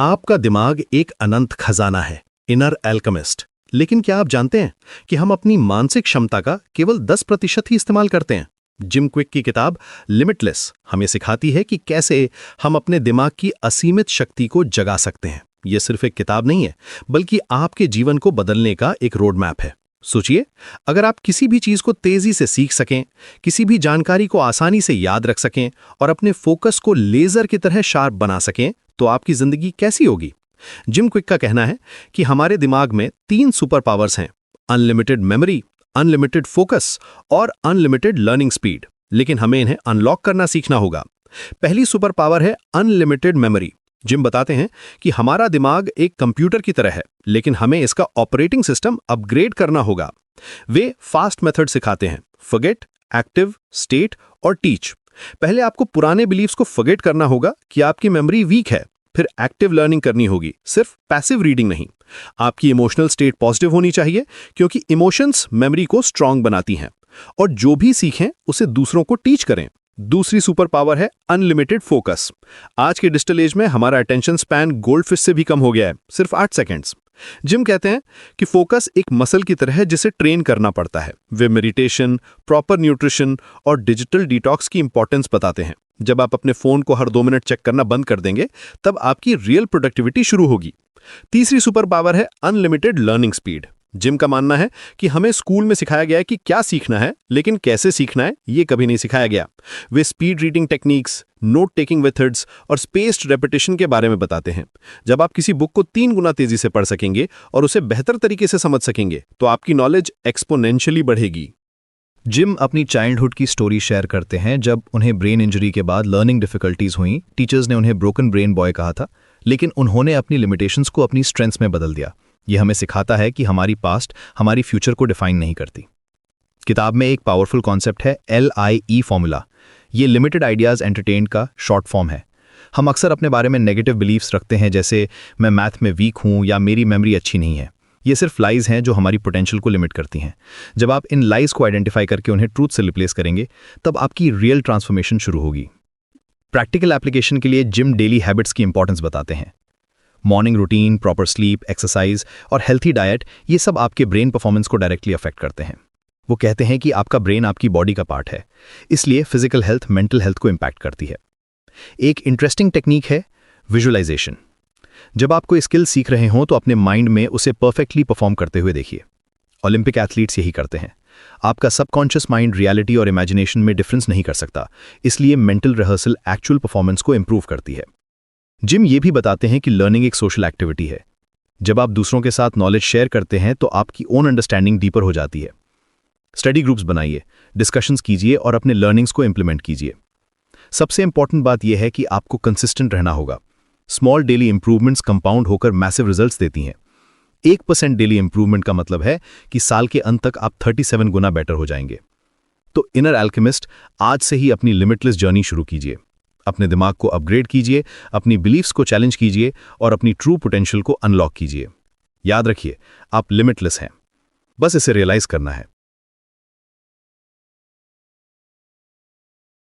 आपका दिमाग एक अनंत खजाना है, इनर एल्केमिस्ट। लेकिन क्या आप जानते हैं कि हम अपनी मानसिक क्षमता का केवल 10% ही इस्तेमाल करते हैं? जिम क्विक की किताब लिमिटलेस हमें सिखाती है कि कैसे हम अपने दिमाग की असीमित शक्ति को जगा सकते हैं। यह सिर्फ एक किताब नहीं है, बल्कि आपके जीवन को बदलने का एक रोड मैप है। सोचिए, अगर आप किसी भी चीज को तेजी से सीख सकें, किसी भी जानकारी को आसानी से याद रख सकें और अपने फोकस को लेजर की तरह शार्प बना सकें, तो आपकी जिंदगी कैसी होगी? जिम क्विक का कहना है कि हमारे दिमाग में 3 सुपर पावर्स हैं: अनलिमिटेड मेमोरी, अनलिमिटेड फोकस और अनलिमिटेड लर्निंग स्पीड। लेकिन हमें इन्हें अनलॉक करना सीखना होगा। पहली सुपर पावर है अनलिमिटेड मेमोरी। जिम बताते हैं कि हमारा दिमाग एक कंप्यूटर की तरह है, लेकिन हमें इसका ऑपरेटिंग सिस्टम अपग्रेड करना होगा। वे फास्ट मेथड सिखाते हैं: फॉरगेट, एक्टिव, स्टेट और टीच। पहले आपको पुराने बिलीव्स को फॉरगेट करना होगा कि आपकी मेमोरी वीक है। फिर एक्टिव लर्निंग करनी होगी, सिर्फ पैसिव रीडिंग नहीं। आपकी इमोशनल स्टेट पॉजिटिव होनी चाहिए, क्योंकि इमोशंस मेमोरी को स्ट्रांग बनाती हैं। और जो भी सीखें उसे दूसरों को टीच करें। दूसरी सुपर पावर है अनलिमिटेड फोकस। आज के डिजिटल एज में हमारा अटेंशन स्पैन गोल्डफिश से भी कम हो गया है, सिर्फ 8 सेकंड्स। जिम कहते हैं कि फोकस एक मसल की तरह है जिसे ट्रेन करना पड़ता है। वे मेडिटेशन, प्रॉपर न्यूट्रिशन और डिजिटल डिटॉक्स की इंपॉर्टेंस बताते हैं। जब आप अपने फोन को हर 2 मिनट चेक करना बंद कर देंगे, तब आपकी रियल प्रोडक्टिविटी शुरू होगी। तीसरी सुपर पावर है अनलिमिटेड लर्निंग स्पीड। जिम का मानना है कि हमें स्कूल में सिखाया गया है कि क्या सीखना है, लेकिन कैसे सीखना है ये कभी नहीं सिखाया गया। वे speed reading techniques, note taking methods और स्पेस्ड रेपिटेशन के बारे में बताते हैं। जब आप किसी बुक को 3 गुना तेजी से पढ़ सकेंगे और उसे बेहतर तरीके से समझ सकेंगे, तो आपकी नॉलेज एक्सपोनेंशियली बढ़ेगी। जिम अपनी चाइल्डहुड की स्टोरी शेयर करते हैं। जब उन्हें ब्रेन इंजरी के बाद लर्निंग डिफिकल्टीज हुई, टीचर्स ने उन्हें ब्रोकन ब्रेन बॉय कहा था, लेकिन उन्होंने अपनी लिमिटेशंस को अपनी स्ट्रेंथ्स में बदल दिया। यह हमें सिखाता है कि हमारी पास्ट हमारी फ्यूचर को डिफाइन नहीं करती। किताब में एक पावरफुल कॉन्सेप्ट है LIE फॉर्मूला। ये लिमिटेड आइडियाज एंटरटेन का शॉर्ट फॉर्म है। हम अक्सर अपने बारे में नेगेटिव बिलीफ्स रखते हैं, जैसे मैं मैथ में वीक हूं या मेरी मेमोरी अच्छी नहीं है। ये सिर्फ लाइज हैं जो हमारी पोटेंशियल को लिमिट करती हैं। जब आप इन लाइज को आइडेंटिफाई करके उन्हें ट्रूथ से रिप्लेस करेंगे, तब आपकी रियल ट्रांसफॉर्मेशन शुरू होगी। प्रैक्टिकल एप्लीकेशन के लिए जिम डेली हैबिट्स की इंपॉर्टेंस बताते हैं। Morning routine, proper sleep, exercise और हेल्थी डाइट, ये सब आपके ब्रेन परफॉर्मेंस को डायरेक्टली अफेक्ट करते हैं। वो कहते हैं कि आपका ब्रेन आपकी बॉडी का पार्ट है, इसलिए फिजिकल हेल्थ मेंटल हेल्थ को इंपैक्ट करती है। एक इंटरेस्टिंग टेक्निक है विजुअलाइजेशन। जब आप कोई स्किल सीख रहे हों, तो अपने माइंड में उसे परफेक्टली परफॉर्म करते हुए देखिए। ओलंपिक एथलीट्स यही करते हैं। आपका सबकॉन्शियस माइंड रियलिटी और इमेजिनेशन में डिफरेंस नहीं कर सकता, इसलिए मेंटल रिहर्सल एक्चुअल परफॉर्मेंस को इंप्रूव करती है। जिम ये भी बताते हैं कि लर्निंग एक सोशल एक्टिविटी है। जब आप दूसरों के साथ नॉलेज शेयर करते हैं, तो आपकी ओन अंडरस्टैंडिंग डीपर हो जाती है। स्टडी ग्रुप्स बनाइए, डिस्कशंस कीजिए और अपने लर्निंग्स को इंप्लीमेंट कीजिए। सबसे इंपॉर्टेंट बात यह है कि आपको कंसिस्टेंट रहना होगा। स्मॉल डेली इंप्रूवमेंट्स कंपाउंड होकर मैसिव रिजल्ट्स देती हैं। 1% डेली इंप्रूवमेंट का मतलब है कि साल के अंत तक आप 37 गुना बेटर हो जाएंगे। तो इनर एल्केमिस्ट, आज से ही अपनी लिमिटलेस जर्नी शुरू कीजिए। अपने दिमाग को अपग्रेड कीजिए, अपनी बिलीफ्स को चैलेंज कीजिए और अपनी ट्रू पोटेंशियल को अनलॉक कीजिए। याद रखिए, आप लिमिटलेस हैं, बस इसे रियलाइज करना है।